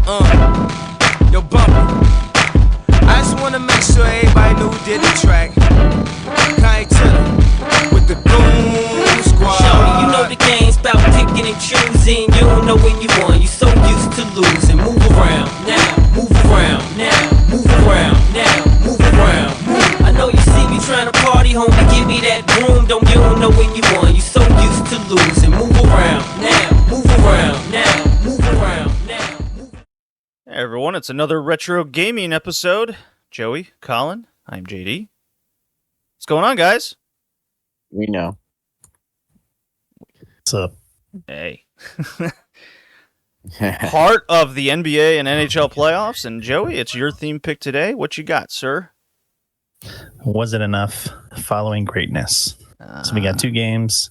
Yo, Bumpy. I just wanna make sure everybody knew who did the track. Kai Tiller with the Boom Squad. Shorty, you know the game's about picking and choosing. You don't know when you won, you so used to losing. Move around now, move around now, move around now, move around. Move. I know you see me trying to party, homie, give me that broom. You don't know when you won, you so used to losing. Move around now, move around now, move around now. Hey everyone, it's another retro gaming episode. Joey, Colin, I'm JD. What's going on, guys? We know. What's up? Hey. Part of the NBA and NHL playoffs, and Joey, it's your theme pick today. What you got, sir? Was it enough? Following greatness. So we got two games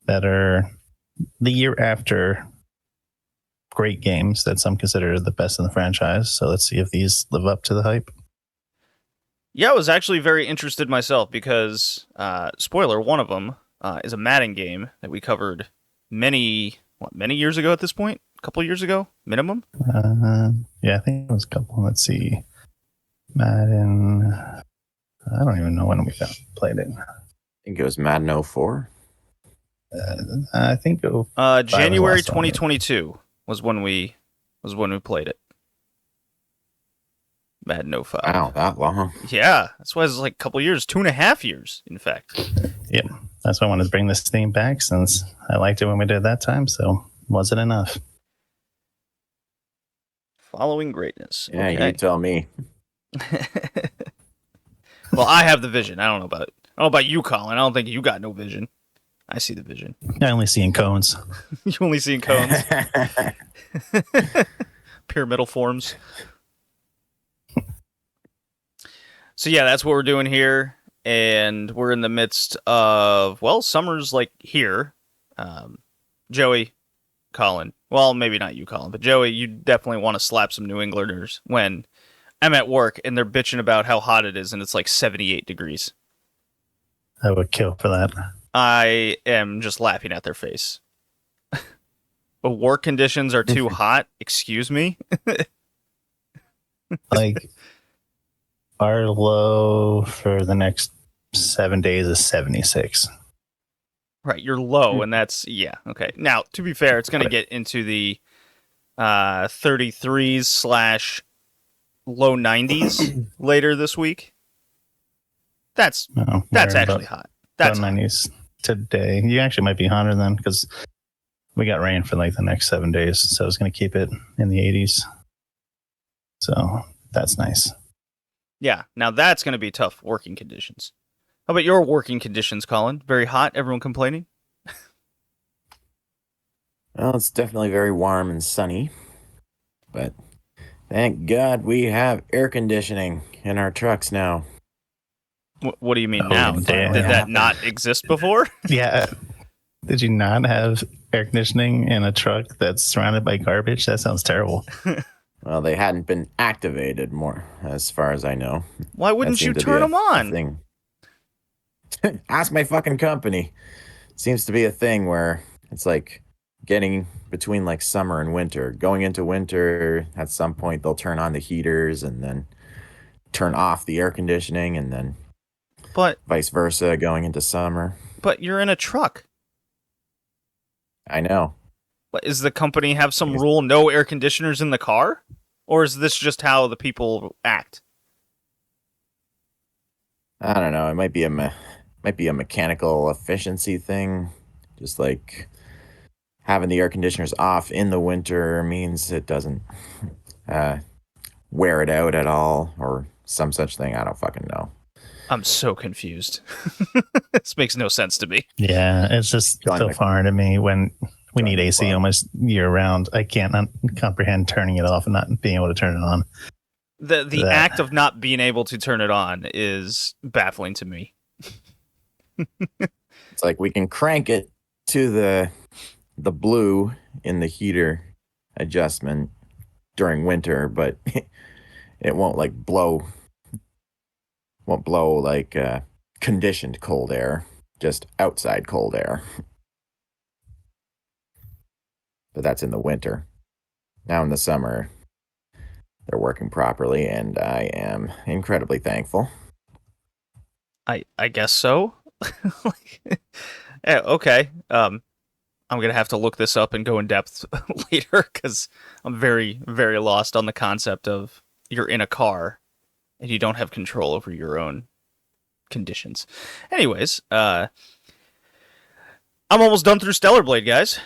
that are the year after great games that some consider the best in the franchise. So let's see if these live up to the hype. Yeah, I was actually very interested myself because, spoiler, one of them is a Madden game that we covered many years ago at this point? A couple years ago, minimum? Yeah, I think it was a couple. Let's see. Madden. I don't even know when we played it. I think it was Madden 04. I think January 2022 was when we played it. Madden 05. Wow, that long. Yeah, that's why it's like a couple years, 2.5 years, in fact. Yeah, that's why I wanted to bring this theme back since I liked it when we did it that time. So was it enough? Following greatness. Yeah, Okay. you tell me. Well, I have the vision. I don't know about you, Colin. I don't think you got no vision. I see the vision. I only see in cones. You only see in cones. Pyramidal forms. So yeah, that's what we're doing here, and we're in the midst of, well, summer's like here. Joey, Colin, well, maybe not you, Colin, but Joey, you definitely want to slap some New Englanders when I'm at work and they're bitching about how hot it is and it's like 78 degrees. I would kill for that. I am just laughing at their face. But work conditions are too hot, excuse me? Like, our low for the next 7 days is 76. Right, you're low, and that's, yeah, okay. Now, to be fair, it's going to get into the 33s / low 90s later this week. That's actually hot. That's low 90s today. You actually might be hotter then, because we got rain for like the next 7 days, so it's going to keep it in the 80s. So that's nice. Yeah, now that's going to be tough working conditions. How about your working conditions, Colin? Very hot? Everyone complaining? Well, it's definitely very warm and sunny, but thank God we have air conditioning in our trucks now. What do you mean now? Did that not exist before? Yeah. Did you not have air conditioning in a truck that's surrounded by garbage? That sounds terrible. Well, they hadn't been activated more, as far as I know. Why wouldn't you turn them on? Ask my fucking company. Seems to be a thing where it's like getting between like summer and winter. Going into winter, at some point they'll turn on the heaters and then turn off the air conditioning, and then vice versa going into summer. But you're in a truck. I know. But does the company have some rule, no air conditioners in the car? Or is this just how the people act? I don't know. It might be a mechanical efficiency thing. Just like having the air conditioners off in the winter means it doesn't wear it out at all, or some such thing. I don't fucking know. I'm so confused. This makes no sense to me. Yeah, it's just so far to me when we need AC almost year round. I can't comprehend turning it off and not being able to turn it on. The act of not being able to turn it on is baffling to me. It's like we can crank it to the blue in the heater adjustment during winter, but it won't like blow like conditioned cold air, just outside cold air. But that's in the winter. Now in the summer, they're working properly, and I am incredibly thankful. I guess so. Yeah, okay. I'm gonna have to look this up and go in depth later because I'm very, very lost on the concept of you're in a car and you don't have control over your own conditions. Anyways, I'm almost done through Stellar Blade, guys.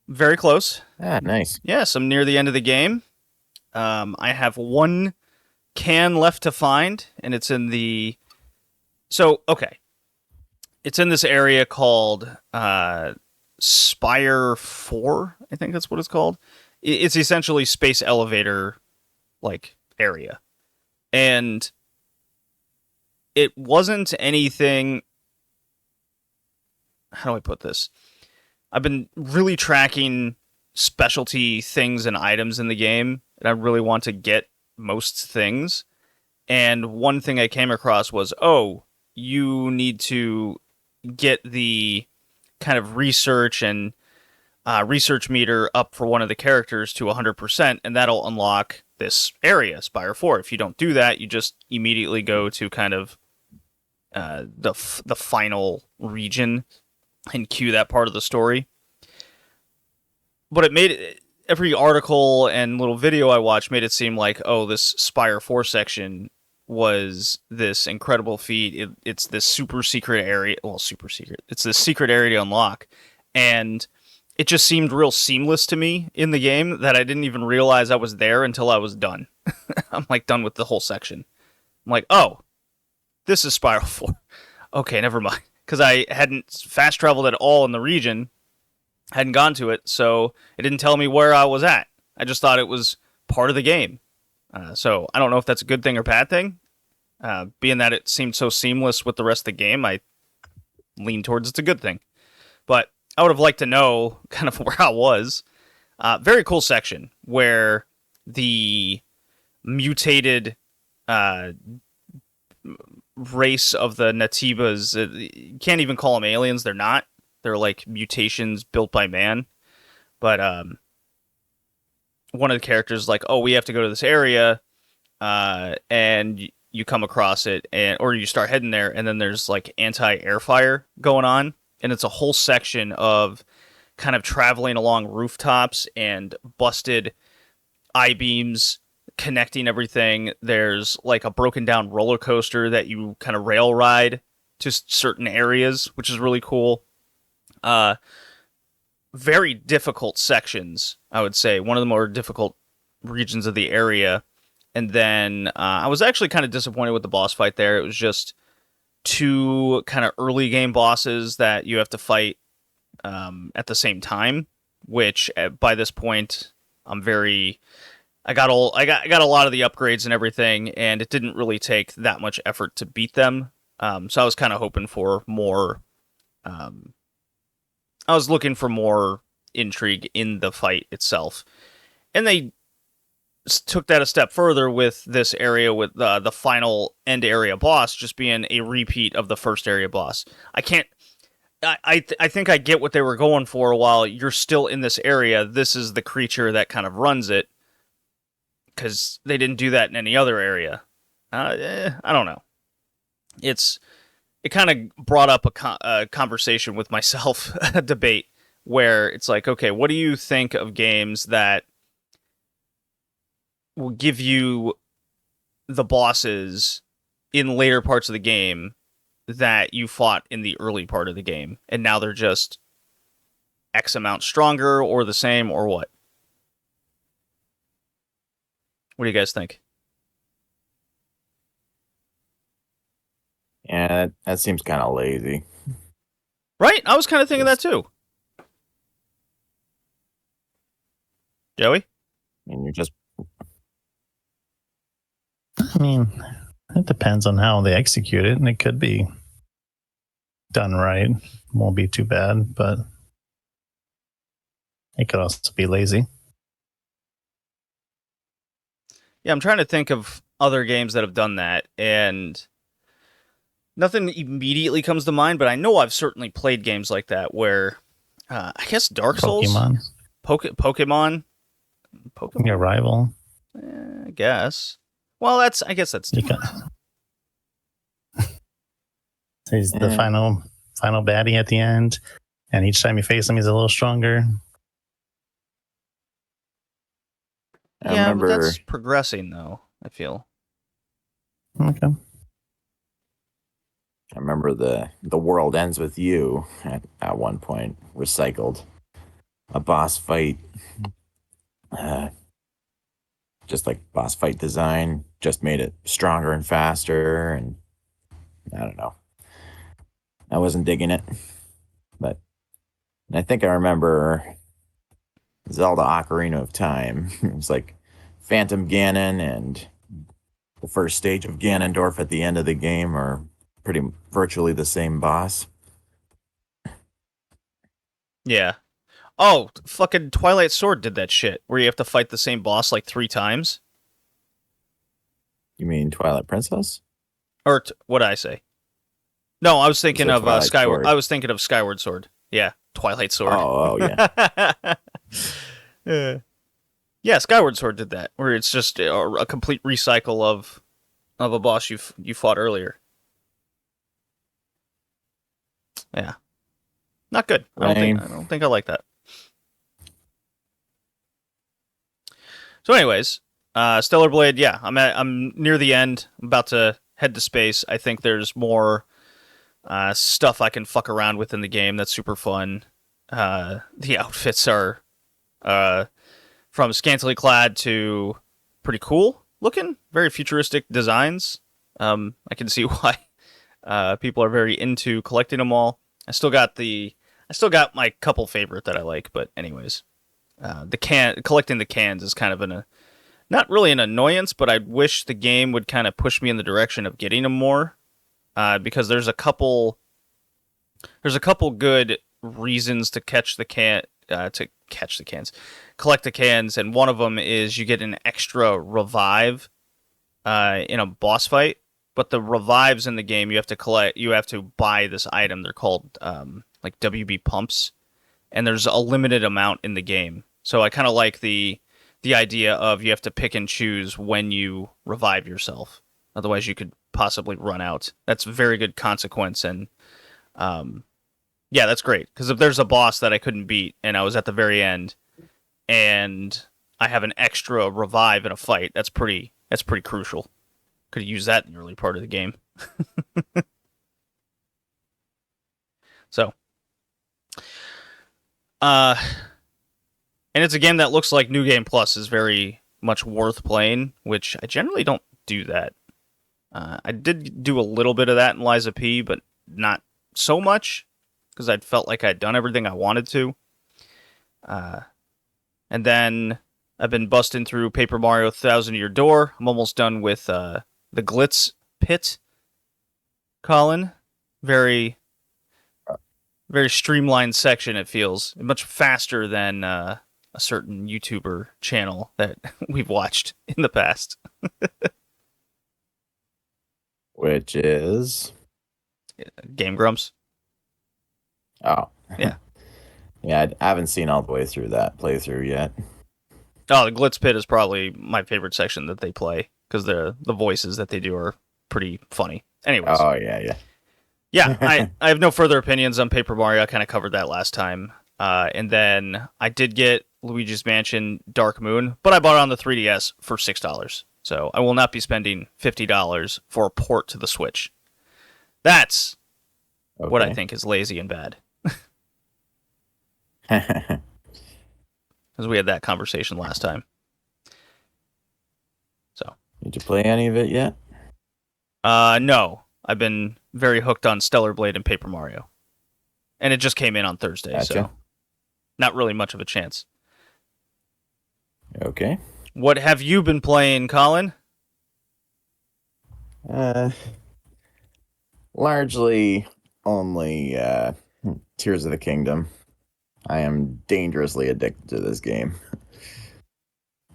Very close. Ah, nice. Yes, I'm near the end of the game. I have one can left to find, and it's in the... So, okay. It's in this area called Spire 4, I think that's what it's called. It's essentially space elevator, like, area. And it wasn't anything... How do I put this? I've been really tracking specialty things and items in the game, and I really want to get most things. And one thing I came across was, you need to get the kind of research and research meter up for one of the characters to 100%, and that'll unlock this area, Spire 4. If you don't do that, you just immediately go to kind of the final region and cue that part of the story. But it made it, every article and little video I watched made it seem like, this Spire 4 section was this incredible feat. It's this super secret area. Well, super secret. It's this secret area to unlock. And it just seemed real seamless to me in the game that I didn't even realize I was there until I was done. I'm like done with the whole section. I'm like, this is Spiral 4. Okay, never mind. Because I hadn't fast traveled at all in the region, hadn't gone to it, so it didn't tell me where I was at. I just thought it was part of the game. So I don't know if that's a good thing or bad thing. Being that it seemed so seamless with the rest of the game, I lean towards it's a good thing. But I would have liked to know kind of where I was. Very cool section where the mutated race of the Natibas, you can't even call them aliens, they're not. They're like mutations built by man. But one of the characters is like, we have to go to this area, and you come across it, or you start heading there, and then there's like anti-air fire going on, and it's a whole section of kind of traveling along rooftops and busted I-beams connecting everything. There's like a broken down roller coaster that you kind of rail ride to certain areas, which is really cool. Very difficult sections, I would say. One of the more difficult regions of the area. And then I was actually kind of disappointed with the boss fight there. It was just two kind of early game bosses that you have to fight at the same time, which by this point I got a lot of the upgrades and everything, and it didn't really take that much effort to beat them. So I was kind of hoping for more. I was looking for more intrigue in the fight itself, and they took that a step further with this area, with the final end area boss just being a repeat of the first area boss. I think I get what they were going for. While you're still in this area, this is the creature that kind of runs it, because they didn't do that in any other area. I don't know. It kind of brought up a conversation with myself, a debate, where it's like, okay, what do you think of games that will give you the bosses in later parts of the game that you fought in the early part of the game, and now they're just X amount stronger or the same, or what? What do you guys think? Yeah, that seems kind of lazy. Right? I was kind of thinking that too. Joey? And you're just I mean, it depends on how they execute it, and it could be done right. Won't be too bad, but it could also be lazy. Yeah, I'm trying to think of other games that have done that, and nothing immediately comes to mind, but I know I've certainly played games like that where, I guess Dark Souls? Pokemon. Pokemon? Your rival. I guess. Well, I guess that's different. He's the final baddie at the end, and each time you face him, he's a little stronger. I Yeah, remember. but that's progressing, though, I feel. Okay. I remember the world ends with you at one point recycled a boss fight, just like boss fight design, just made it stronger and faster, and I don't know. I wasn't digging it, but I think I remember Zelda Ocarina of Time. It was like Phantom Ganon and the first stage of Ganondorf at the end of the game are virtually the same boss. Yeah. Oh, fucking Twilight Sword did that shit, where you have to fight the same boss like 3 times. You mean Twilight Princess? Or what'd I say? No, I was thinking of Skyward. Sword. I was thinking of Skyward Sword. Yeah, Twilight Sword. Oh yeah. Yeah, Skyward Sword did that, where it's just a complete recycle of a boss you fought earlier. Yeah, not good. I don't think I like that. So, anyways, Stellar Blade. Yeah, I'm near the end. I'm about to head to space. I think there's more stuff I can fuck around with in the game that's super fun. The outfits are from scantily clad to pretty cool looking, very futuristic designs. I can see why people are very into collecting them all. I still got my couple favorite that I like, but anyways, collecting the cans is kind of not really an annoyance, but I wish the game would kind of push me in the direction of getting them more, because there's a couple good reasons to collect the cans, and one of them is you get an extra revive in a boss fight. But the revives in the game you have to buy this item. They're called like WB pumps, and there's a limited amount in the game. So I kind of like the idea of you have to pick and choose when you revive yourself. Otherwise, you could possibly run out. That's a very good consequence, and yeah, that's great. Because if there's a boss that I couldn't beat, and I was at the very end, and I have an extra revive in a fight, that's pretty crucial. Could have used that in the early part of the game. So, and it's a game that looks like New Game Plus is very much worth playing, which I generally don't do that. I did do a little bit of that in Liza P, but not so much, because I felt like I'd done everything I wanted to. And then I've been busting through Paper Mario Thousand Year Door. I'm almost done with the Glitz Pit, Colin. Very, very streamlined section, it feels. Much faster than a certain YouTuber channel that we've watched in the past. Which is? Game Grumps. Oh. Yeah. Yeah, I haven't seen all the way through that playthrough yet. Oh, the Glitz Pit is probably my favorite section that they play, because the voices that they do are pretty funny. Anyways. Oh, yeah. Yeah, I have no further opinions on Paper Mario. I kind of covered that last time. And then I did get Luigi's Mansion Dark Moon, but I bought it on the 3DS for $6. So I will not be spending $50 for a port to the Switch. That's what I think is lazy and bad. Because we had that conversation last time. So, did you play any of it yet? No. I've been very hooked on Stellar Blade and Paper Mario. And it just came in on Thursday, Gotcha. So not really much of a chance. Okay. What have you been playing, Colin? Largely only Tears of the Kingdom. I am dangerously addicted to this game.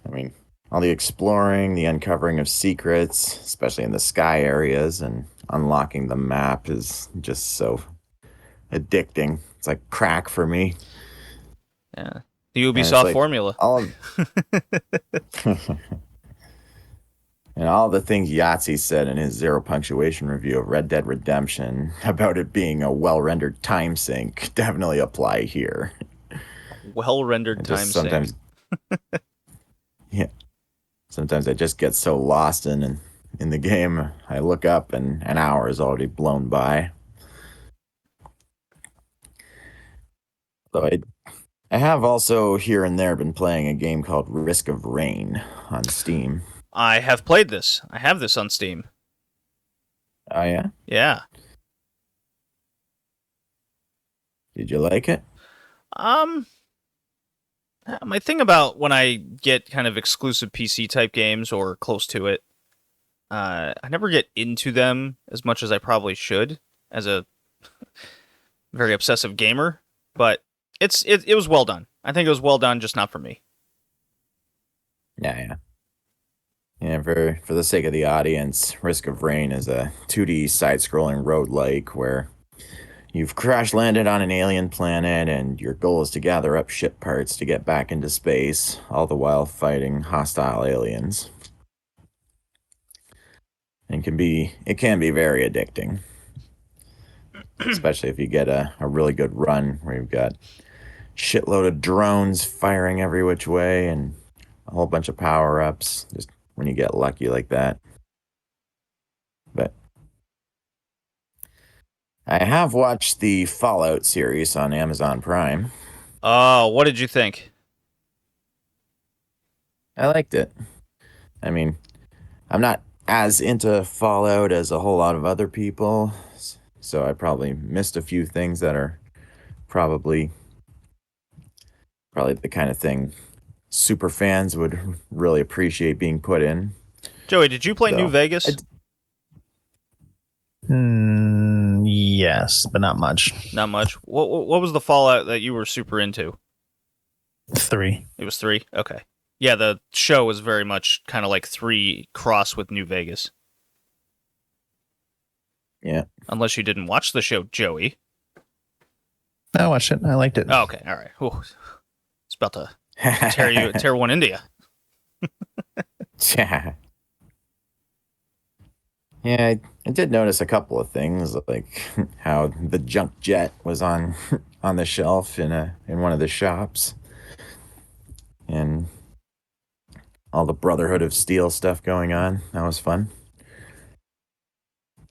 I mean, all the exploring, the uncovering of secrets, especially in the sky areas, and unlocking the map is just so addicting. It's like crack for me. Yeah. The Ubisoft like formula. All of... all the things Yahtzee said in his zero punctuation review of Red Dead Redemption about it being a well-rendered time sink definitely apply here. Well-rendered time Just sometimes, yeah. Sometimes I just get so lost in the game, I look up and an hour is already blown by. Though I have also here and there been playing a game called Risk of Rain on Steam. I have played this. I have this on Steam. Oh yeah? Yeah. Did you like it? My thing about when I get kind of exclusive PC type games or close to it, I never get into them as much as I probably should as a very obsessive gamer, but it was well done. I think it was well done, just not for me. Yeah. Yeah, for the sake of the audience, Risk of Rain is a 2D side-scrolling roguelike where you've crash-landed on an alien planet and your goal is to gather up ship parts to get back into space, all the while fighting hostile aliens. And it can be very addicting. Especially if you get a really good run where you've got shitload of drones firing every which way and a whole bunch of power-ups, just when you get lucky like that. But I have watched the Fallout series on Amazon Prime. Oh, what did you think? I liked it. I mean, I'm not as into Fallout as a whole lot of other people, so I probably missed a few things that are probably the kind of thing super fans would really appreciate being put in. Joey, did you play So, New Vegas? Yes, but not much. Not much. What was the Fallout that you were super into? 3. It was 3? Okay. Yeah, the show was very much kind of like 3 cross with New Vegas. Yeah. Unless you didn't watch the show, Joey. I watched it. I liked it. Oh, okay, all right. Ooh, it's about to tear one into you. Yeah. Yeah, I did notice a couple of things, like how the junk jet was on the shelf in one of the shops, and all the Brotherhood of Steel stuff going on. That was fun.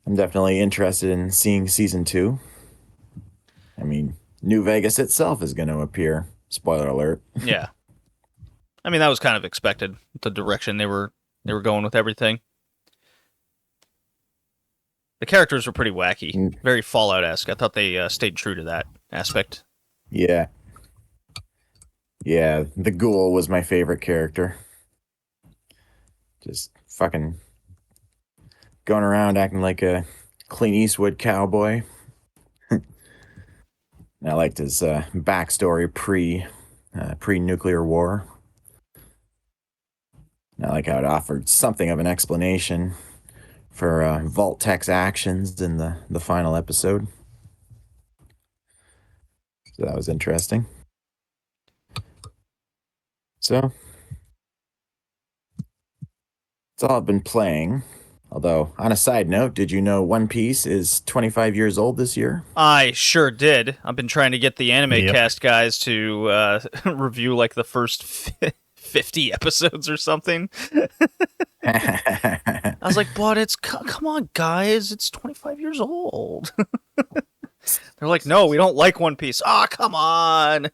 I'm definitely interested in seeing season 2. I mean, New Vegas itself is going to appear. Spoiler alert. Yeah. I mean, that was kind of expected, the direction they were going with everything. The characters were pretty wacky, very Fallout-esque. I thought they stayed true to that aspect. Yeah. Yeah, the ghoul was my favorite character. Just fucking going around acting like a Clint Eastwood cowboy. I liked his backstory pre-nuclear war. I like how it offered something of an explanation for Vault-Tech's actions in the final episode. So that was interesting. So that's all I've been playing. Although, on a side note, did you know One Piece is 25 years old this year? I sure did. I've been trying to get the Anime Yep. Cast guys to review like the first 50 episodes or something. I was like, but come on, guys, it's 25 years old. They're like, no, we don't like One Piece. Ah, come on.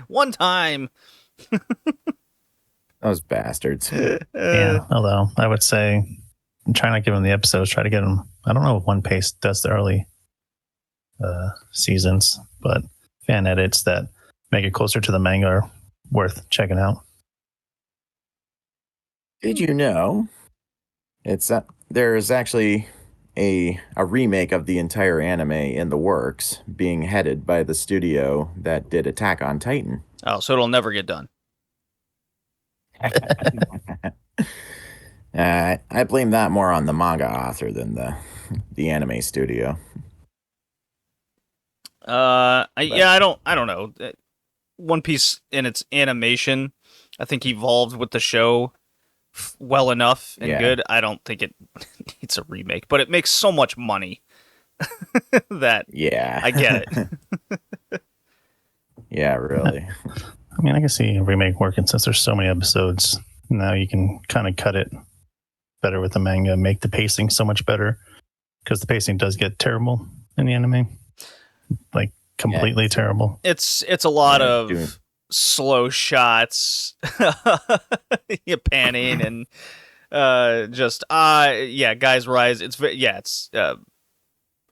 One time. Those bastards. Yeah, although I would say try not give them the episodes. Try to get them. I don't know if One Piece does the early seasons, but fan edits that make it closer to the manga are worth checking out. Did you know there's actually a remake of the entire anime in the works, being headed by the studio that did Attack on Titan? Oh, so it'll never get done. I blame that more on the manga author than the anime studio. I don't know. One Piece in its animation, I think evolved with the show well enough and Yeah. good, I don't think it needs a remake. But it makes so much money that Yeah. I get it. Yeah, really. I mean, I can see a remake working since there's so many episodes. Now you can kind of cut it better with the manga, make the pacing so much better, because the pacing does get terrible in the anime, like completely terrible. It's a lot Yeah, of doing- slow shots, panning, and guys rise.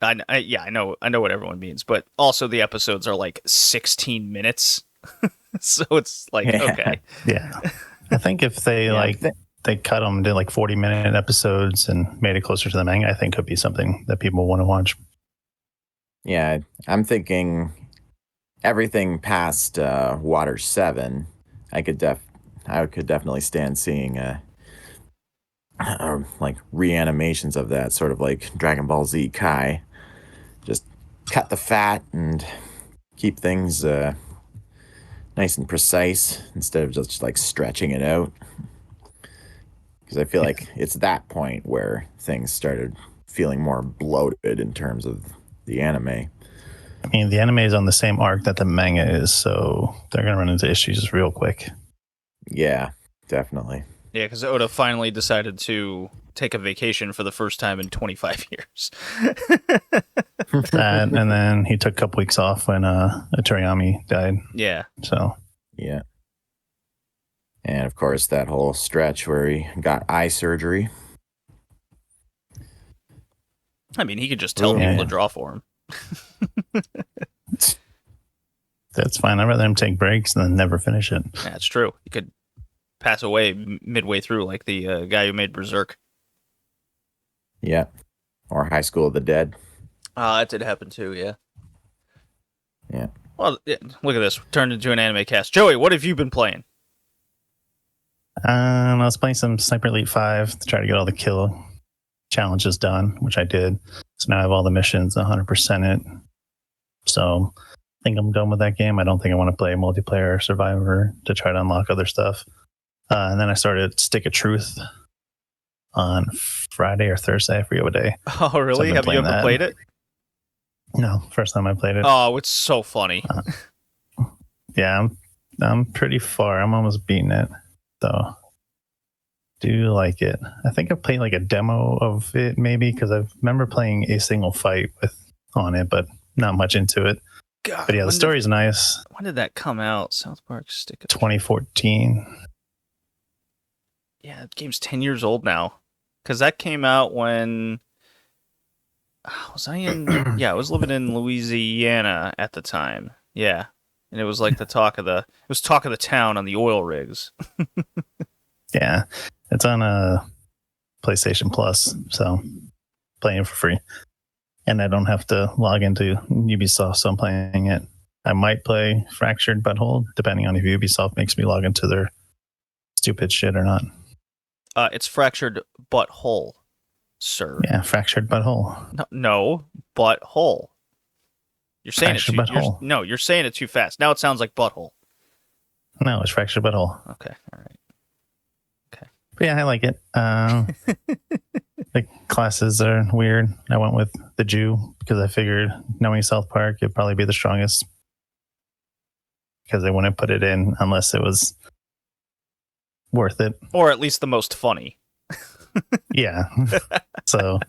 I know what everyone means, but also the episodes are like 16 minutes, so it's like Yeah. okay, Yeah. I think if they they cut them to like 40-minute episodes and made it closer to the manga, I think could be something that people want to watch. Yeah, I'm thinking everything past Water 7, I could definitely stand seeing like reanimations of that, sort of like Dragon Ball Z Kai. Just cut the fat and keep things nice and precise instead of just like stretching it out. Because I feel like it's that point where things started feeling more bloated in terms of the anime. I mean, the anime is on the same arc that the manga is, so they're going to run into issues real quick. Yeah, definitely. yeah, because Oda finally decided to take a vacation for the first time in 25 years. That, and then he took a couple weeks off when Toriyami died. Yeah, So Yeah. And of course, that whole stretch where he got eye surgery. I mean, he could just tell Yeah. people to draw for him. that's fine. I'd rather him take breaks than never finish it. Yeah, it's true. He could pass away midway through, like the guy who made Berserk. Yeah. Or High School of the Dead. That did happen too, yeah. Yeah. Well, yeah, look at this. Turned into an anime cast. Joey, what have you been playing? I was playing some Sniper Elite 5 to try to get all the kill challenges done, which I did. So now I have all the missions 100% it. So I think I'm done with that game. I don't think I want to play multiplayer or Survivor to try to unlock other stuff. And then I started Stick of Truth on Friday or Thursday. I forget what day. Oh, really? been Have you playing ever that. played it? No, first time I played it. Oh, it's so funny. Yeah, I'm pretty far. I'm almost beating it. So do like it. I think I played like a demo of it maybe because I remember playing a single fight on it, but not much into it. God, But yeah, the story's nice. When did that come out? South Park Stick of 2014. Yeah, the game's 10 years old now. Because that came out when... Was I in... Yeah, I was living in Louisiana at the time. Yeah. And it was like the talk of the... It was talk of the town on the oil rigs. Yeah, it's on PlayStation Plus, so playing it for free. And I don't have to log into Ubisoft, so I'm playing it. I might play Fractured Butthole, depending on if Ubisoft makes me log into their stupid shit or not. It's Fractured Butthole, sir. Yeah, Fractured Butthole. No, Butthole. You're saying Fractured it too... Butthole. You're saying it too fast. Now it sounds like Butthole. No, it's Fractured Butthole. Okay, all right. But yeah, I like it. The classes are weird. I went with the Jew because I figured, knowing South Park, it'd probably be the strongest. Because they wouldn't put it in unless it was worth it. Or at least the most funny. Yeah. So,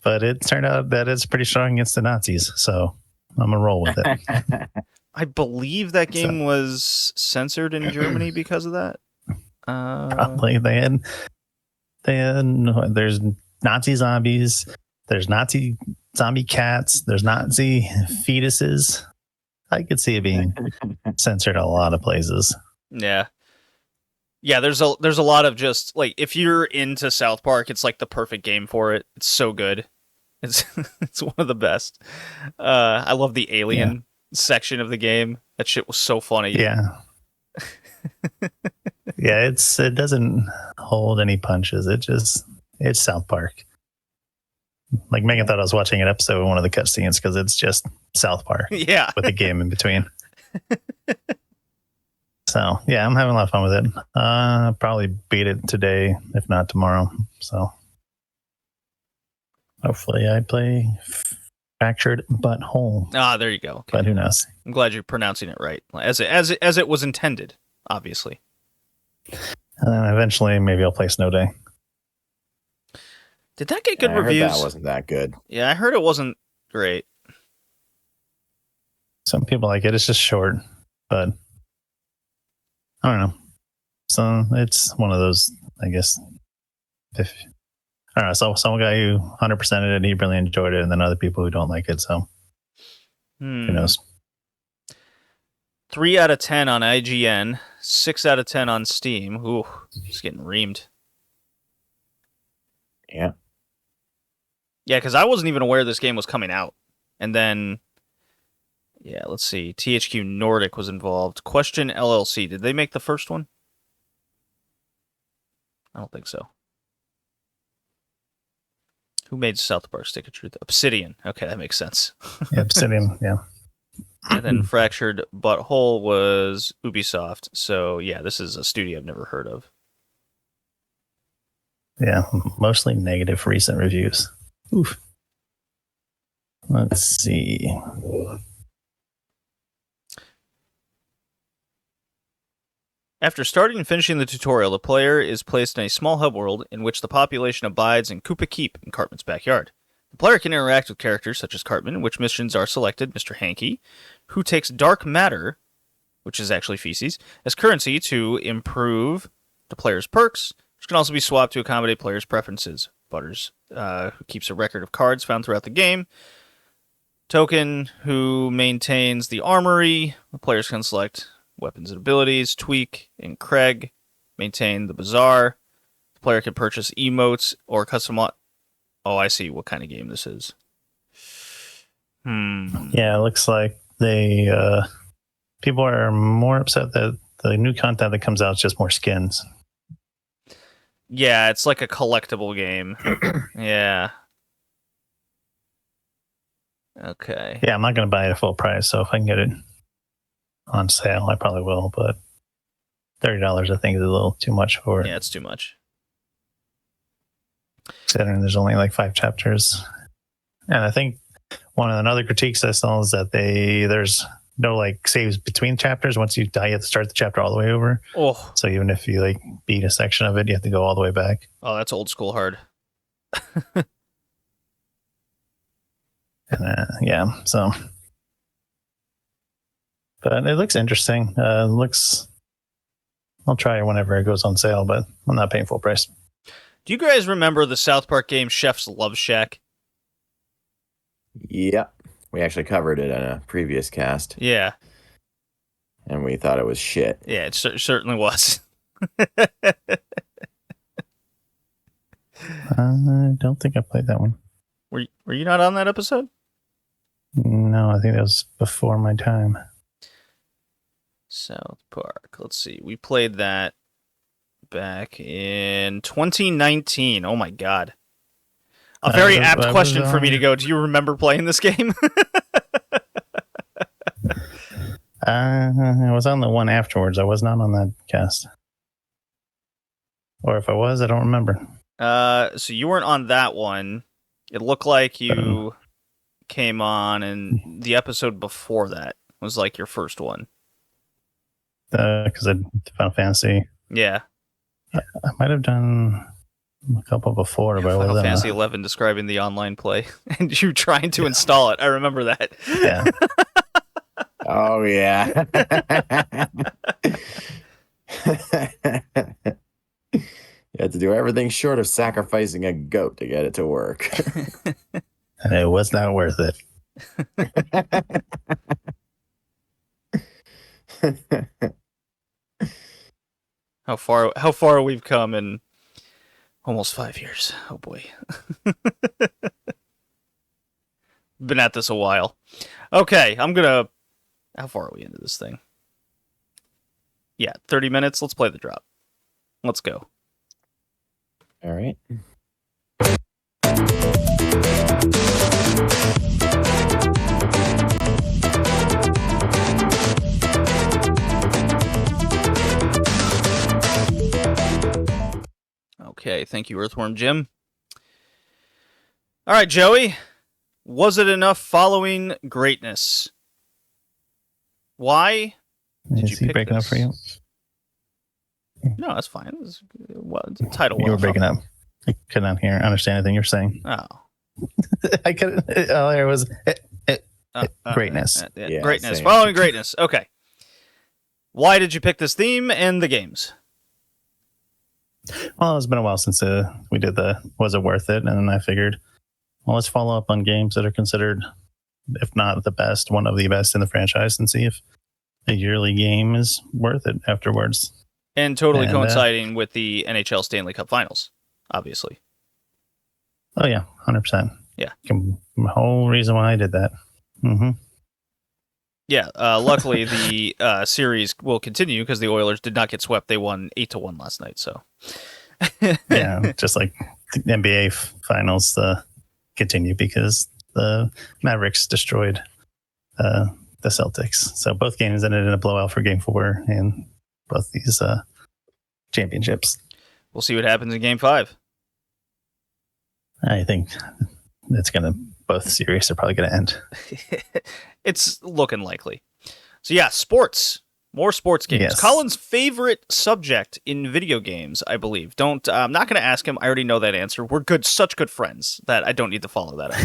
but it turned out that it's pretty strong against the Nazis. So I'm going to roll with it. I believe that game was censored in Germany because of that. Probably there's Nazi zombies, there's Nazi zombie cats, there's Nazi fetuses. I could see it being censored a lot of places. Yeah. There's a lot of just like, if you're into South Park, it's like the perfect game for it. It's so good. It's it's one of the best. I love the alien section of the game. That shit was so funny. Yeah. Yeah, it doesn't hold any punches. It's South Park. Like Megan thought I was watching an episode of one of the cutscenes because it's just South Park Yeah. with a game in between. So yeah, I'm having a lot of fun with it. Probably beat it today, if not tomorrow. So hopefully I play Fractured Butthole. Ah, there you go. Okay. But who knows? I'm glad you're pronouncing it right, as it was intended, obviously. And then eventually, maybe I'll play Snow Day. Did that get good I heard reviews? that wasn't that good. Yeah, I heard it wasn't great. Some people like it. It's just short, but I don't know. So it's one of those, I guess. If I don't know, so some guy who 100%ed it, he really enjoyed it, and then other people who don't like it. So who knows? 3 out of 10 on IGN, 6 out of 10 on Steam. Ooh, it's getting reamed. Yeah. Yeah, because I wasn't even aware this game was coming out. And then, yeah, let's see. THQ Nordic was involved. Question LLC. Did they make the first one? I don't think so. Who made South Park Stick of Truth? Obsidian. Okay, that makes sense. Yeah, Obsidian, yeah. And then Fractured Butthole was Ubisoft. So, yeah, this is a studio I've never heard of. Yeah, mostly negative recent reviews. Oof. Let's see. After starting and finishing the tutorial, the player is placed in a small hub world in which the population abides in Koopa Keep in Cartman's backyard. The player can interact with characters such as Cartman, in which missions are selected Mr. Hanky, who takes dark matter, which is actually feces, as currency to improve the player's perks, which can also be swapped to accommodate players' preferences. Butters, who keeps a record of cards found throughout the game. Token, who maintains the armory. The players can select weapons and abilities. Tweak and Craig maintain the bazaar. The player can purchase emotes or custom... Oh, I see what kind of game this is. Yeah, it looks like they people are more upset that the new content that comes out is just more skins. Yeah, it's like a collectible game. Yeah. Okay. Yeah, I'm not going to buy it at full price, so if I can get it on sale, I probably will, but $30 I think is a little too much for it. Yeah, it's too much. Considering there's only like 5 chapters. And I think another critiques I saw is that there's no like saves between chapters. Once you die, you have to start the chapter all the way over. Oh. So even if you like beat a section of it, you have to go all the way back. Oh, that's old school hard. And yeah, so. But it looks interesting. I'll try it whenever it goes on sale, but I'm not paying full price. Do you guys remember the South Park game Chef's Love Shack? Yep. We actually covered it in a previous cast. Yeah. And we thought it was shit. Yeah, it certainly was. I don't think I played that one. Were you not on that episode? No, I think that was before my time. South Park. Let's see. We played that back in 2019. Oh my god. A very apt question for me to go. Do you remember playing this game? I was on the one afterwards. I was not on that cast. Or if I was, I don't remember. So you weren't on that one. It looked like you came on, and the episode before that was like your first one. Because I Final Fantasy. Yeah. I might have done a couple before, but Final Fantasy 11 describing the online play, and you trying to install it. I remember that. Yeah. Oh, yeah. You had to do everything short of sacrificing a goat to get it to work. And it was not worth it. How far we've come in almost 5 years. Oh boy. Been at this a while. Okay, how far are we into this thing? Yeah, 30 minutes. Let's play the drop. Let's go. All right. Okay, thank you, Earthworm Jim. All right, Joey. Was it enough following greatness? Why did you Is he pick breaking this? up for you? No, that's fine. The title. You were breaking up. I could not understand anything you're saying. Oh. I couldn't. All there was greatness. Yeah, greatness. same. Following greatness. Okay. Why did you pick this theme and the games? Well, it's been a while since we did the Was It Worth It? And then I figured, well, let's follow up on games that are considered, if not the best, one of the best in the franchise, and see if a yearly game is worth it afterwards. And totally coinciding with the NHL Stanley Cup Finals, obviously. Oh, yeah, 100%. Yeah. The whole reason why I did that. Mm-hmm. Yeah, luckily the series will continue because the Oilers did not get swept. They won 8-1 last night. So, Yeah, just like the NBA finals continue because the Mavericks destroyed the Celtics. So both games ended in a blowout for Game 4 and both these championships. we'll see what happens in Game 5. I think both series are probably going to end. It's looking likely. So yeah, sports. More sports games. Yes. Colin's favorite subject in video games, I believe. I'm not going to ask him. I already know that answer. We're such good friends that I don't need to follow that up.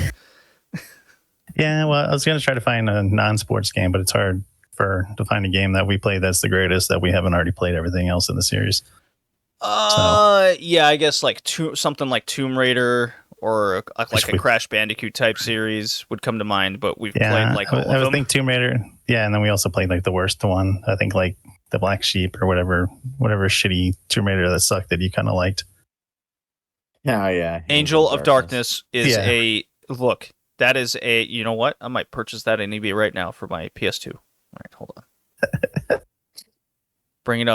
Yeah, well, I was going to try to find a non-sports game, but it's hard to find a game that we play that's the greatest that we haven't already played everything else in the series. Yeah, I guess like something like Tomb Raider or like a Crash Bandicoot type series would come to mind, but we've played like all of them. I think Tomb Raider. Yeah, and then we also played like the worst one. I think like the Black Sheep or whatever shitty Tomb Raider that sucked that you kind of liked. Oh, yeah. Angel of Darkness is look. That is you know what? I might purchase that in eBay right now for my PS2. All right, hold on. Bring it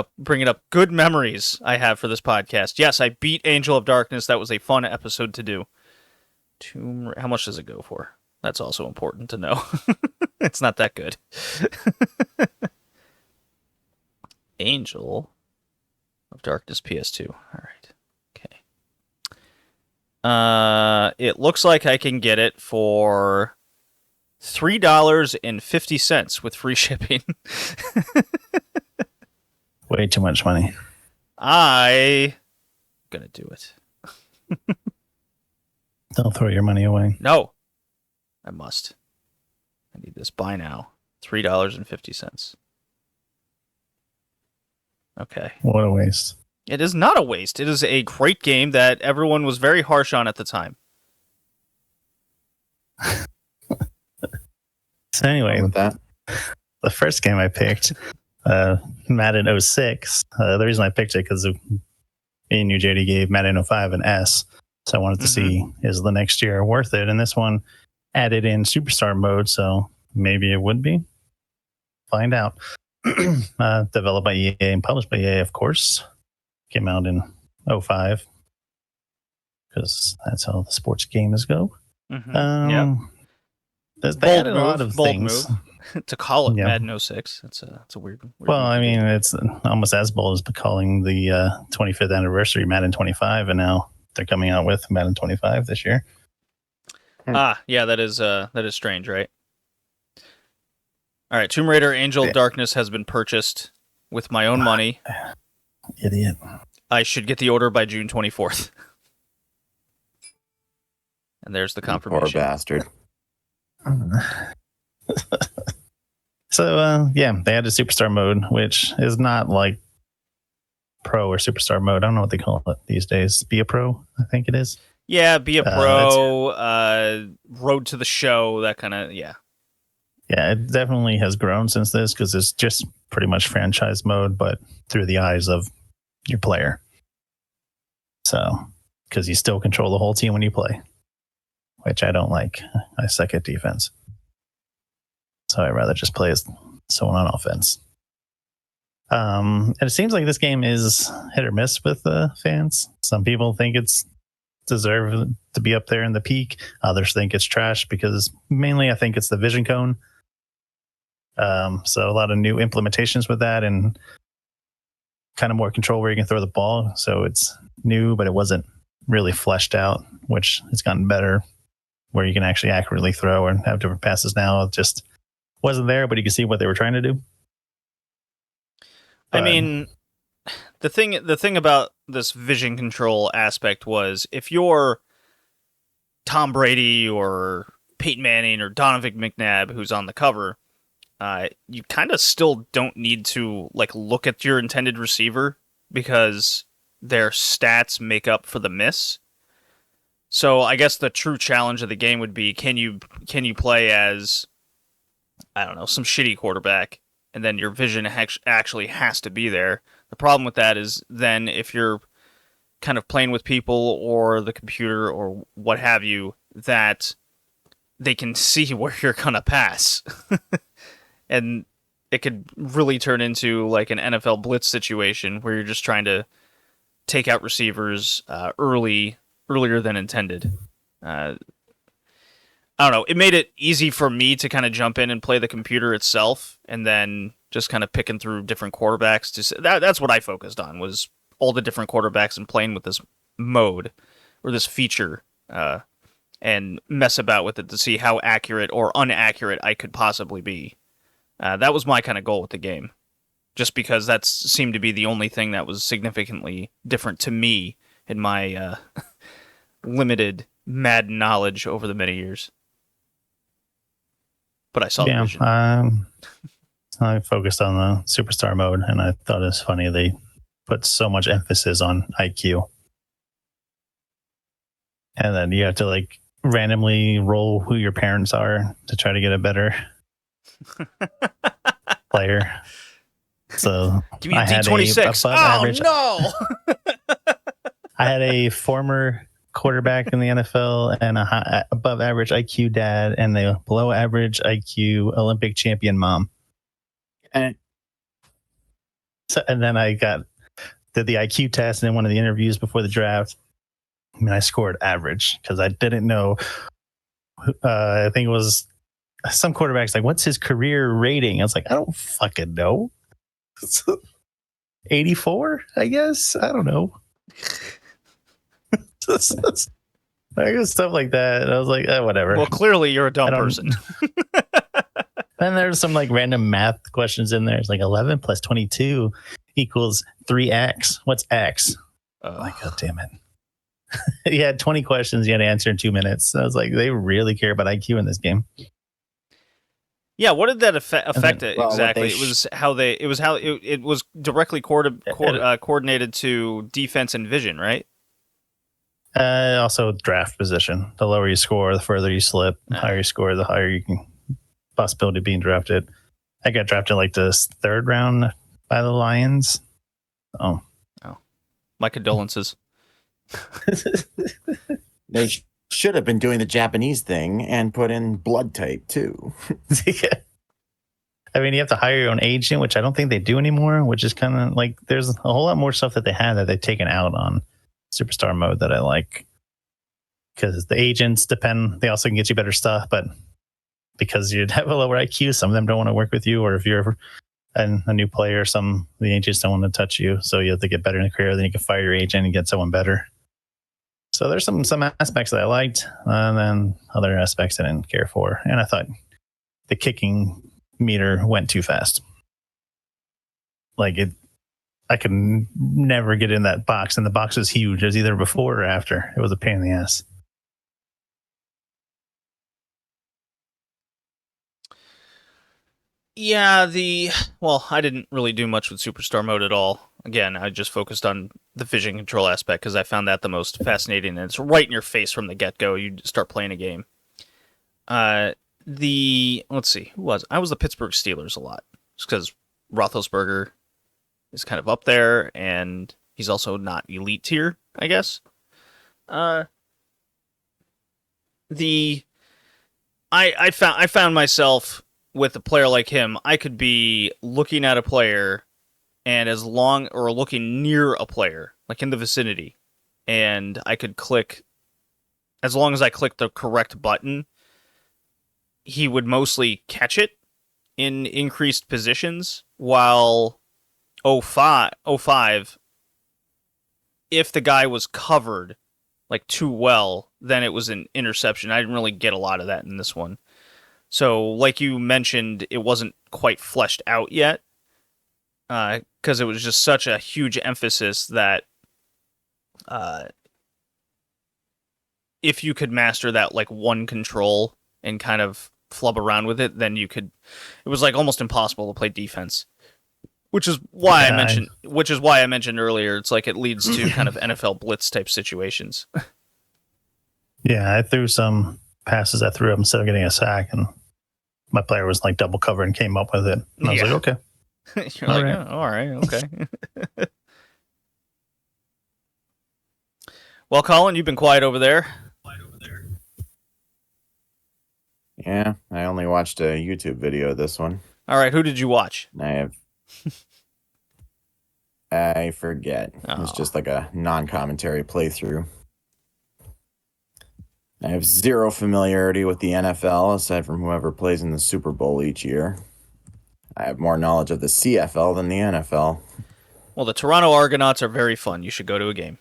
up. Good memories I have for this podcast. Yes, I beat Angel of Darkness. That was a fun episode to do. How much does it go for? That's also important to know. It's not that good. Angel of Darkness PS2. All right. Okay. It looks like I can get it for $3.50 with free shipping. Way too much money. I'm gonna do it. Don't throw your money away. No, I must. I need this buy now. $3.50. Okay. What a waste. It is not a waste. It is a great game that everyone was very harsh on at the time. So anyway, With that. the first game I picked, Madden 06. The reason I picked it because me and you, JD, gave Madden 05 an S. So I wanted to see, is the next year worth it? And this one added in Superstar mode, so maybe it would be. Find out. Developed by EA and published by EA, of course. Came out in 05. Because that's how the sports games go. Yeah. They added a lot of things. Move. To call it Madden 06. It's a weird well, I mean, it's almost as bold as calling the 25th anniversary Madden 25, and now they're coming out with Madden 25 this year. Yeah, that is strange, right? All right, Tomb Raider Angel of Darkness has been purchased with my own money. Idiot. I should get the order by June 24th. And there's the confirmation. Poor bastard. So, they added Superstar mode, which is not like Pro or Superstar mode. I don't know what they call it these days. Be a Pro, I think it is. Yeah, Be a Pro, Road to the Show, that kind of, yeah. Yeah, it definitely has grown since this because it's just pretty much franchise mode, but through the eyes of your player. So, because you still control the whole team when you play, which I don't like. I suck at defense. So I'd rather just play as someone on offense. And it seems like this game is hit or miss with fans. Some people think it's deserved to be up there in the peak. Others think it's trash because mainly I think it's the vision cone. So a lot of new implementations with that and kind of more control where you can throw the ball. So it's new, but it wasn't really fleshed out, which has gotten better, where you can actually accurately throw and have different passes now. It just wasn't there, but you can see what they were trying to do. I mean, the thing about this vision control aspect was if you're Tom Brady or Peyton Manning or Donovan McNabb, who's on the cover, you kind of still don't need to like look at your intended receiver because their stats make up for the miss. So I guess the true challenge of the game would be can you play as, I don't know, some shitty quarterback, and then your vision actually has to be there. The problem with that is then if you're kind of playing with people or the computer or what have you, that they can see where you're going to pass. And it could really turn into like an NFL blitz situation where you're just trying to take out receivers earlier than intended. I don't know. It made it easy for me to kind of jump in and play the computer itself, and then just kind of picking through different quarterbacks. That's what I focused on, was all the different quarterbacks and playing with this mode or this feature, and mess about with it to see how accurate or inaccurate I could possibly be. That was my kind of goal with the game, just because that seemed to be the only thing that was significantly different to me in my limited Madden knowledge over the many years. But I saw the vision. I focused on the superstar mode, and I thought it was funny they put so much emphasis on IQ. And then you have to like randomly roll who your parents are to try to get a better player. So give me a D26. Oh, no! I had a former quarterback in the NFL and a above average IQ dad and a below average IQ Olympic champion mom. And then I did the IQ test in one of the interviews before the draft. I mean, I scored average because I didn't know. I think it was some quarterbacks like, what's his career rating? I was like, I don't fucking know. 84, I guess. I don't know. I guess stuff like that. And I was like, whatever. Well, clearly you're a dumb person. Then there's some like random math questions in there. It's like 11 plus 22 equals 3x. What's x? Like, oh, damn it. You had 20 questions you had to answer in 2 minutes. I was like, they really care about IQ in this game. Yeah, what did that affect it exactly? It was directly coordinated to defense and vision, right? Also draft position. The lower you score, the further you slip. The higher you score, the higher you can possibility of being drafted. I got drafted like the third round by the Lions. Oh. My condolences. They should have been doing the Japanese thing and put in blood type too. Yeah. I mean, you have to hire your own agent, which I don't think they do anymore, which is kind of like there's a whole lot more stuff that they had that they've taken out on Superstar mode that I like. Because the agents they also can get you better stuff, but because you'd have a lower IQ, some of them don't want to work with you, or if you're a new player, the agents don't want to touch you, so you have to get better in the career, then you can fire your agent and get someone better. So there's some aspects that I liked, and then other aspects I didn't care for. And I thought the kicking meter went too fast. Like I could never get in that box, and the box was huge. It was either before or after. It was a pain in the ass. Yeah, I didn't really do much with Superstar mode at all. Again, I just focused on the vision control aspect because I found that the most fascinating, and it's right in your face from the get-go. You start playing a game. Let's see, I was the Pittsburgh Steelers a lot, just because Roethlisberger is kind of up there, and he's also not elite tier, I guess. I found myself with a player like him. I could be looking at a player, and looking near a player, like in the vicinity, and I could click. As long as I clicked the correct button, he would mostly catch it in increased positions, while 05 if the guy was covered like too well, then it was an interception. I didn't really get a lot of that in this one. So, like you mentioned, it wasn't quite fleshed out yet, because it was just such a huge emphasis that if you could master that like one control and kind of flub around with it, then you could. It was like almost impossible to play defense, which is why I mentioned earlier. It's like it leads to kind of NFL blitz type situations. Yeah, I threw some passes I threw up instead of getting a sack, and my player was like double covered and came up with it. And I was like, okay. You're all like, right. Oh, all right, okay. Well, Colin, you've been quiet over there. Yeah, I only watched a YouTube video of this one. All right, who did you watch? I forget. It was Oh. just like a non-commentary playthrough. I have zero familiarity with the NFL aside from whoever plays in the Super Bowl each year. I have more knowledge of the CFL than the NFL. Well, the Toronto Argonauts are very fun. You should go to a game.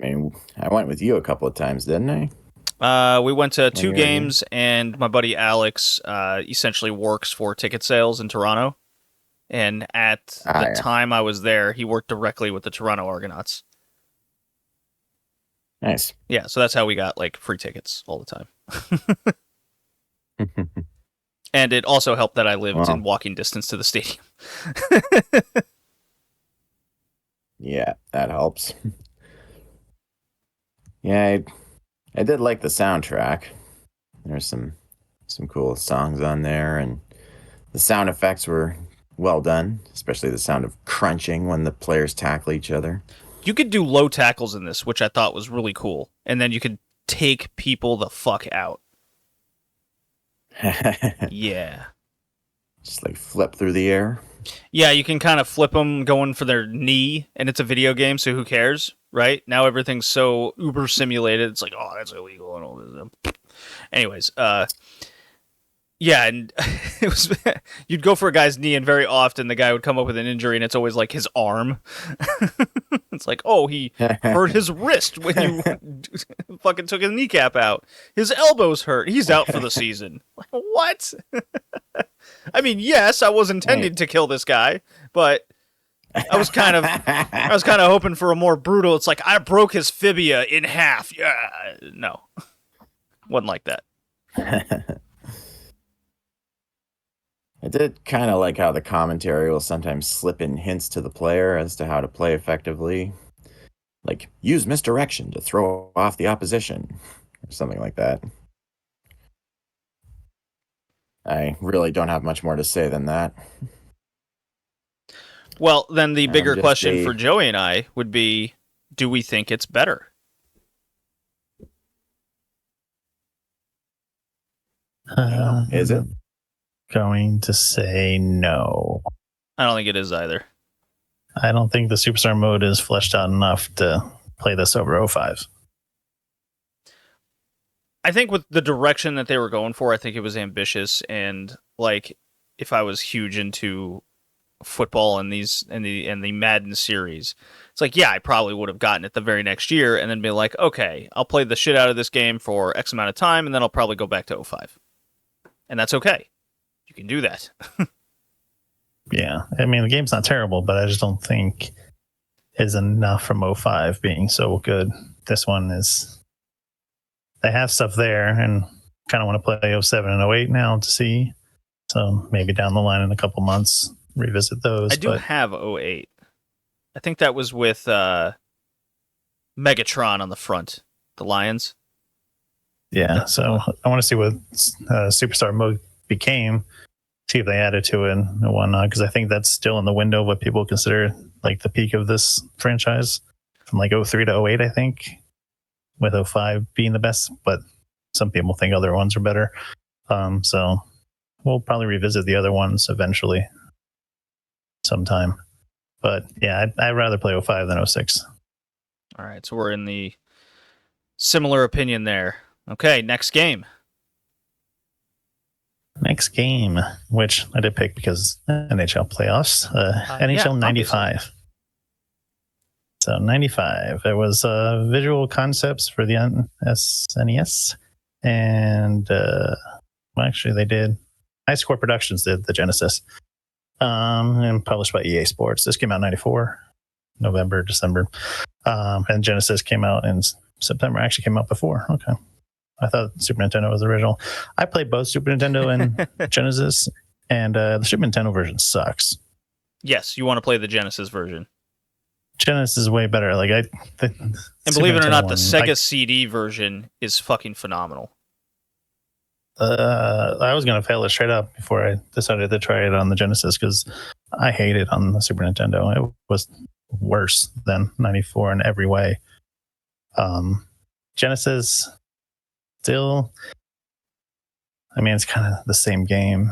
I mean, I went with you a couple of times, didn't I? We went to 2 you're games, and my buddy Alex essentially works for ticket sales in Toronto. And at the time I was there, he worked directly with the Toronto Argonauts. Nice. Yeah, so that's how we got like free tickets all the time. And it also helped that I lived in walking distance to the stadium. Yeah, that helps. Yeah, I did like the soundtrack. There's some cool songs on there, and the sound effects were well done, especially the sound of crunching when the players tackle each other. You could do low tackles in this, which I thought was really cool, and then you could take people the fuck out. Yeah. Just like flip through the air. Yeah, you can kind of flip them going for their knee, and it's a video game, so who cares, right? Now everything's so uber simulated. It's like, oh, that's illegal and all this. Anyways, yeah, and it was you'd go for a guy's knee, and very often the guy would come up with an injury, and it's always like his arm. It's like, oh, he hurt his wrist when you fucking took his kneecap out. His elbow's hurt. He's out for the season. What? I mean, yes, I was intending to kill this guy, but I was kind of hoping for a more brutal. It's like I broke his fibia in half. Yeah, no, wasn't like that. I did kind of like how the commentary will sometimes slip in hints to the player as to how to play effectively. Like, use misdirection to throw off the opposition, or something like that. I really don't have much more to say than that. Well, then the bigger question for Joey and I would be, do we think it's better? Is it? Going to say no. I don't think it is either. I don't think the Superstar mode is fleshed out enough to play this over 05. I think with the direction that they were going for, I think it was ambitious, and like if I was huge into football and the Madden series, it's like, yeah, I probably would have gotten it the very next year and then be like, okay, I'll play the shit out of this game for X amount of time, and then I'll probably go back to 05. And that's okay. You can do that. Yeah. I mean, the game's not terrible, but I just don't think is enough from 05 being so good. This one is... They have stuff there, and kind of want to play 07 and 08 now to see. So maybe down the line in a couple months, revisit those. I do have 08. I think that was with Megatron on the front. The Lions. Yeah, so I want to see what Superstar mode became, see if they added to it and whatnot, because I think that's still in the window of what people consider like the peak of this franchise from like 03 to 08, I think, with 05 being the best, but some people think other ones are better. So we'll probably revisit the other ones eventually sometime. But yeah, I'd rather play 05 than 06. All right, so we're in the similar opinion there. Okay, next game. Next game, which I did pick because NHL playoffs, NHL 95. Obviously. So 95, it was visual concepts for the SNES, and well, actually they did. High Score Productions did the Genesis, and published by EA Sports. This came out in 94, November, December, and Genesis came out in September. Actually came out before. Okay. I thought Super Nintendo was the original. I played both Super Nintendo and Genesis, and the Super Nintendo version sucks. Yes, you want to play the Genesis version. Genesis is way better. And believe it or not, the Sega CD version is fucking phenomenal. I was going to fail it straight up before I decided to try it on the Genesis because I hate it on the Super Nintendo. It was worse than 94 in every way. Genesis... Still, I mean, it's kind of the same game,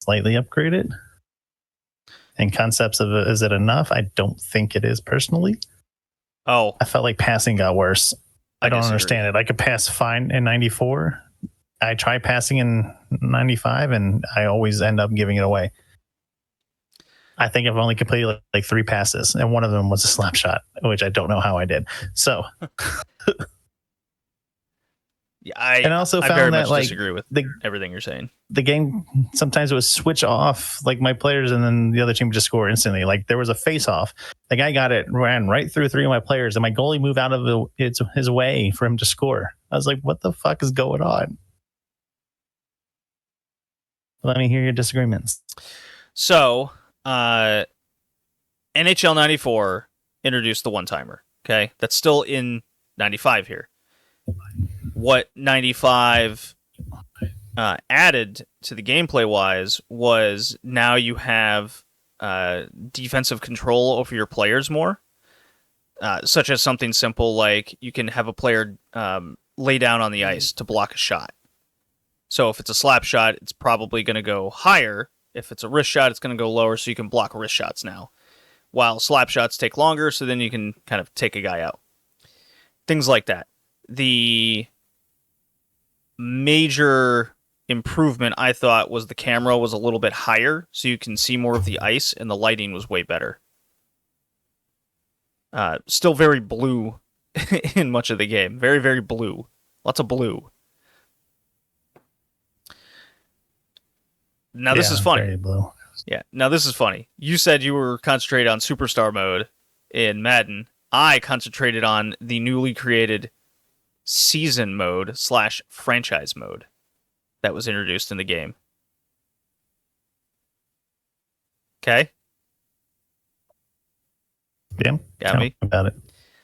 slightly upgraded. And concepts of it, is it enough? I don't think it is personally. Oh. I felt like passing got worse. I don't disagree. understand it. I could pass fine in 94. I try passing in 95, and I always end up giving it away. I think I've only completed like 3 passes, and one of them was a slap shot, which I don't know how I did. So... Yeah, I also found very that, much disagree with everything you're saying. The game sometimes it would switch off like my players, and then the other team would just score instantly. Like there was a face off. The guy ran right through 3 of my players, and my goalie moved out of his way for him to score. I was like, what the fuck is going on? Let me hear your disagreements. So, NHL 94 introduced the one-timer. Okay, that's still in 95 here. What 95 added to the gameplay-wise was now you have defensive control over your players more, such as something simple like you can have a player lay down on the ice to block a shot. So if it's a slap shot, it's probably going to go higher. If it's a wrist shot, it's going to go lower, so you can block wrist shots now. While slap shots take longer, so then you can kind of take a guy out. Things like that. The major improvement, I thought, was the camera was a little bit higher, so you can see more of the ice, and the lighting was way better. Still very blue in much of the game. Very, very blue. Lots of blue. Now, this is funny. Very blue. Yeah, now this is funny. You said you were concentrated on Superstar mode in Madden. I concentrated on the newly created season mode / franchise mode that was introduced in the game. Okay? Yeah. Got me? About it.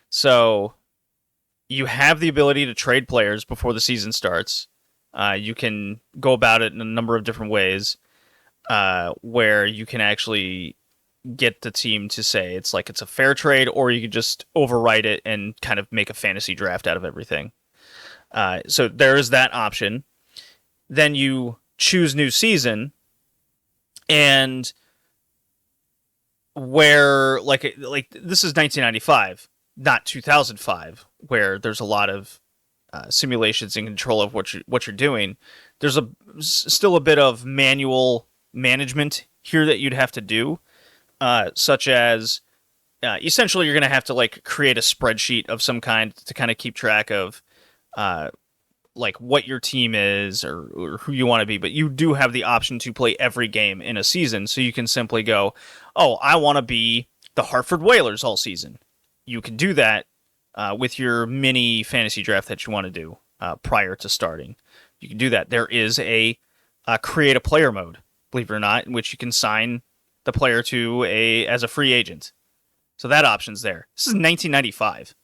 So, you have the ability to trade players before the season starts. You can go about it in a number of different ways, where you can actually get the team to say it's a fair trade, or you can just overwrite it and kind of make a fantasy draft out of everything. So there is that option. Then you choose new season, and where like this is 1995, not 2005, where there's a lot of simulations and control of what you're doing. There's still a bit of manual management here that you'd have to do, such as essentially you're going to have to create a spreadsheet of some kind to kind of keep track of what your team is or who you want to be. But you do have the option to play every game in a season, so you can simply go, oh, I want to be the Hartford Whalers all season. You can do that with your mini fantasy draft that you want to do prior to starting. You can do that. There is a create a player mode, believe it or not, in which you can sign the player to as a free agent. So that option's there. This is 1995.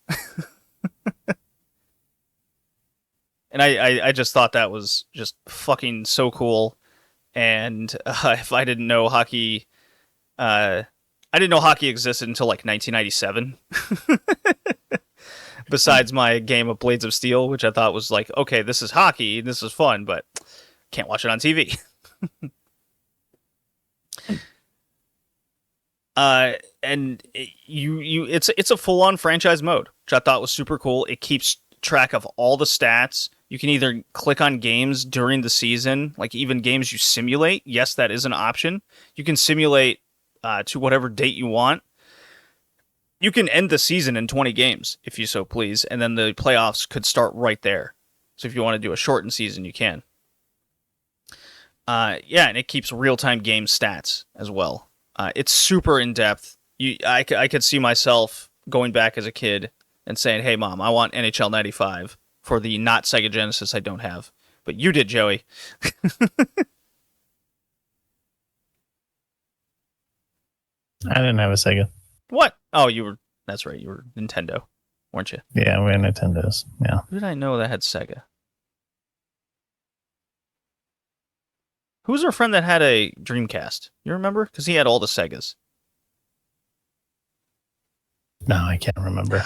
And I just thought that was just fucking so cool. And if I didn't know hockey, I didn't know hockey existed until 1997. Besides my game of Blades of Steel, which I thought was okay, this is hockey, this is fun, but can't watch it on TV. And it's a full-on franchise mode, which I thought was super cool. It keeps track of all the stats. You can either click on games during the season, like even games you simulate. Yes, that is an option. You can simulate to whatever date you want. You can end the season in 20 games, if you so please, and then the playoffs could start right there. So if you want to do a shortened season, you can. And it keeps real-time game stats as well. It's super in-depth. I could see myself going back as a kid and saying, hey, Mom, I want NHL 95 for the not Sega Genesis I don't have. But you did, Joey. I didn't have a Sega. What? Oh, you were... That's right. You were Nintendo, weren't you? Yeah, we had Nintendos. Yeah. Who did I know that had Sega? Who was our friend that had a Dreamcast? You remember? Because he had all the Segas. No, I can't remember.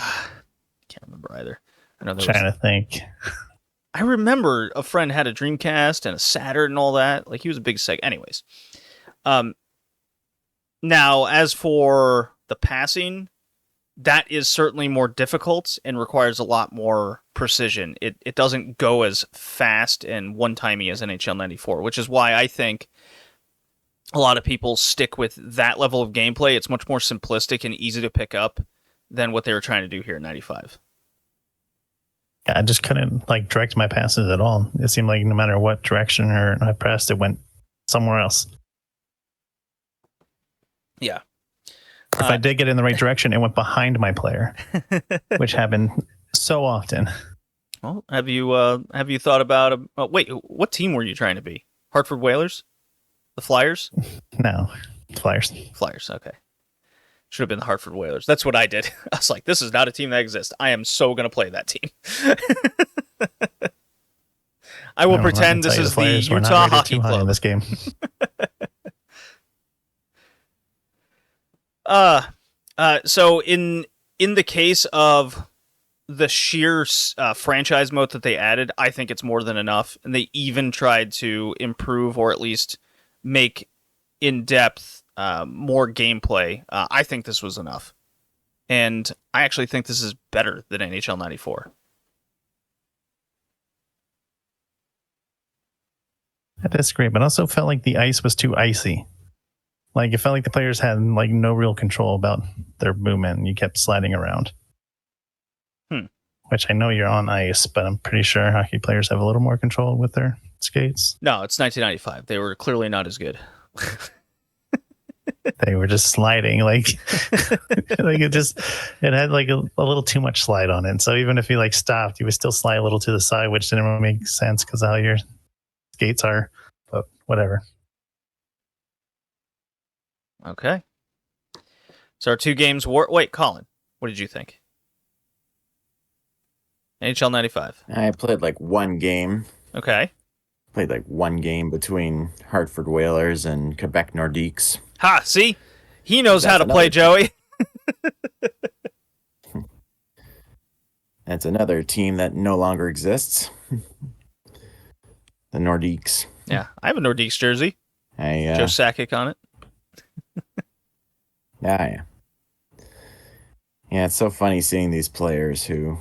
Can't remember either. I know Trying to think. I remember a friend had a Dreamcast and a Saturn and all that. Like, he was a big Sega. Anyways. Now, as for the passing, that is certainly more difficult and requires a lot more precision. It doesn't go as fast and one-timey as NHL 94, which is why I think a lot of people stick with that level of gameplay. It's much more simplistic and easy to pick up than what they were trying to do here in 95. I just couldn't direct my passes at all. It seemed like no matter what direction I pressed, it went somewhere else. Yeah. If I did get in the right direction, it went behind my player, which happened so often. Well, have you thought about? Wait, what team were you trying to be? Hartford Whalers, the Flyers? No, Flyers. Flyers. Okay, should have been the Hartford Whalers. That's what I did. I was like, this is not a team that exists. I am so gonna play that team. I will pretend this is the Utah Hockey Club in this game. So in the case of the sheer franchise mode that they added, I think it's more than enough. And they even tried to improve or at least make in-depth more gameplay. I think this was enough. And I actually think this is better than NHL 94. I disagree, but also felt like the ice was too icy. Like, it felt like the players had no real control about their movement, and you kept sliding around. Which I know you're on ice, but I'm pretty sure hockey players have a little more control with their skates. No, it's 1995. They were clearly not as good. They were just sliding, it had a little too much slide on it. So even if you stopped, you would still slide a little to the side, which didn't really make sense because of how your skates are. But whatever. Okay. So our two games were... Wait, Colin, what did you think? NHL 95. I played one game. Okay. Played one game between Hartford Whalers and Quebec Nordiques. Ha, see? He knows That's how to play, Joey. That's another team that no longer exists. The Nordiques. Yeah, I have a Nordiques jersey. Joe Sakic on it. Yeah. Yeah, it's so funny seeing these players who...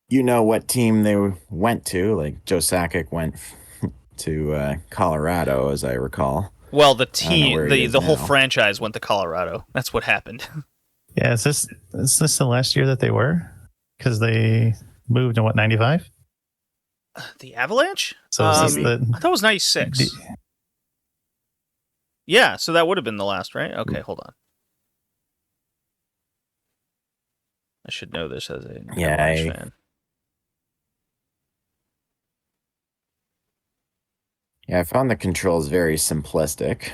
you know what team they went to. Like, Joe Sakic went to Colorado, as I recall. Well, the team, the whole franchise went to Colorado. That's what happened. Yeah, is this the last year that they were? Because they moved in 95? The Avalanche? So I thought it was 96. Yeah, so that would have been the last, right? Okay, hold on. I should know this as an Avalanche fan. Yeah, I found the controls very simplistic.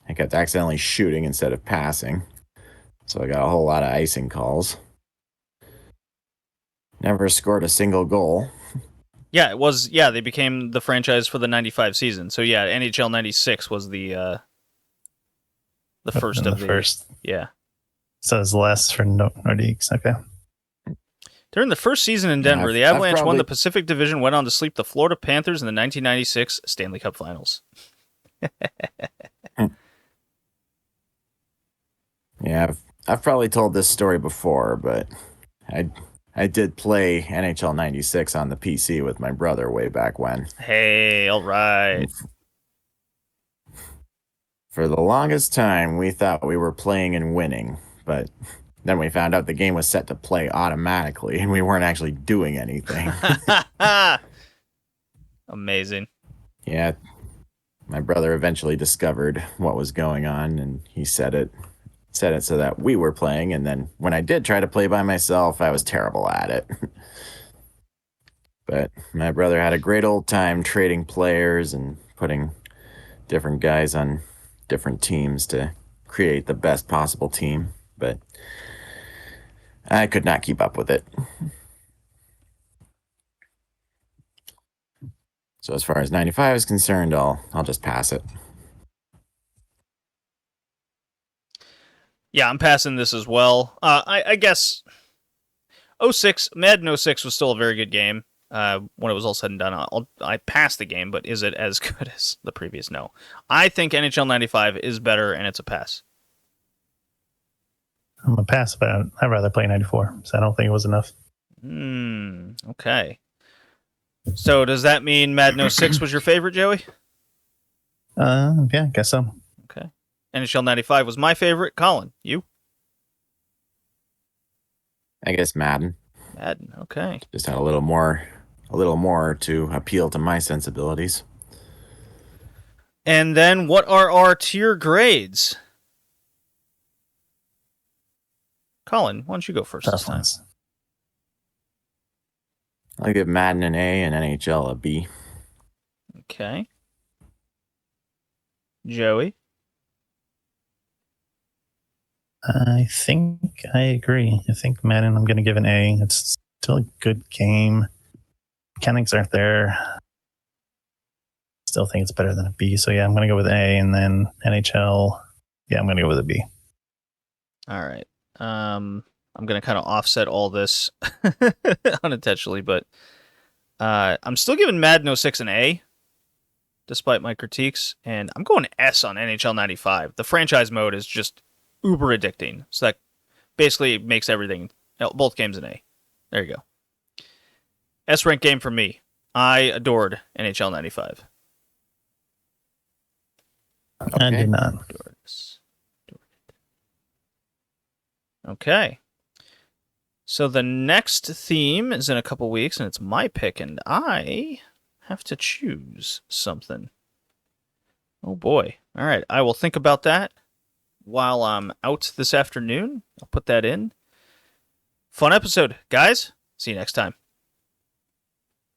I kept accidentally shooting instead of passing. So I got a whole lot of icing calls. Never scored a single goal. Yeah, it was. Yeah, they became the franchise for the 95 season. So yeah, NHL 96 was the first of the first. Yeah. So it's less for Nordiques. Okay. During the first season in Denver, the Avalanche won the Pacific Division, went on to sweep the Florida Panthers in the 1996 Stanley Cup Finals. Yeah, I've probably told this story before, but I I did play NHL 96 on the PC with my brother way back when. Hey, all right. For the longest time, we thought we were playing and winning, but then we found out the game was set to play automatically and we weren't actually doing anything. Amazing. Yeah, my brother eventually discovered what was going on, and he set it so that we were playing, and then when I did try to play by myself, I was terrible at it. But my brother had a great old time trading players and putting different guys on different teams to create the best possible team, but I could not keep up with it. So as far as 95 is concerned, I'll just pass it. Yeah, I'm passing this as well. I guess 06, Madden 06 was still a very good game. When it was all said and done, I passed the game, but is it as good as the previous? No. I think NHL 95 is better, and it's a pass. I'm a pass, but I'd rather play 94, so I don't think it was enough. Okay. So does that mean Madden 06 was your favorite, Joey? Yeah, I guess so. Okay. NHL 95 was my favorite. Colin, you? I guess Madden. Madden, okay. Just had a little more to appeal to my sensibilities. And then what are our tier grades? Colin, why don't you go first this time? I'll give Madden an A and NHL a B. Okay. Joey? I think I agree. I think Madden, I'm going to give an A. It's still a good game. Mechanics aren't there. Still think it's better than a B. So yeah, I'm going to go with A. And then NHL, yeah, I'm going to go with a B. All right. I'm going to kind of offset all this unintentionally, but I'm still giving Madden 06 an A, despite my critiques, and I'm going S on NHL 95. The franchise mode is just uber addicting, so that basically makes everything, both games, an A. There you go. S rank game for me. I adored NHL 95. Okay. I did not. Okay. So the next theme is in a couple weeks, and it's my pick, and I have to choose something. Oh boy. All right. I will think about that while I'm out this afternoon. I'll put that in. Fun episode, guys. See you next time.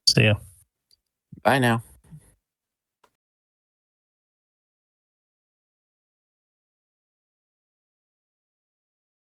See ya. Bye now.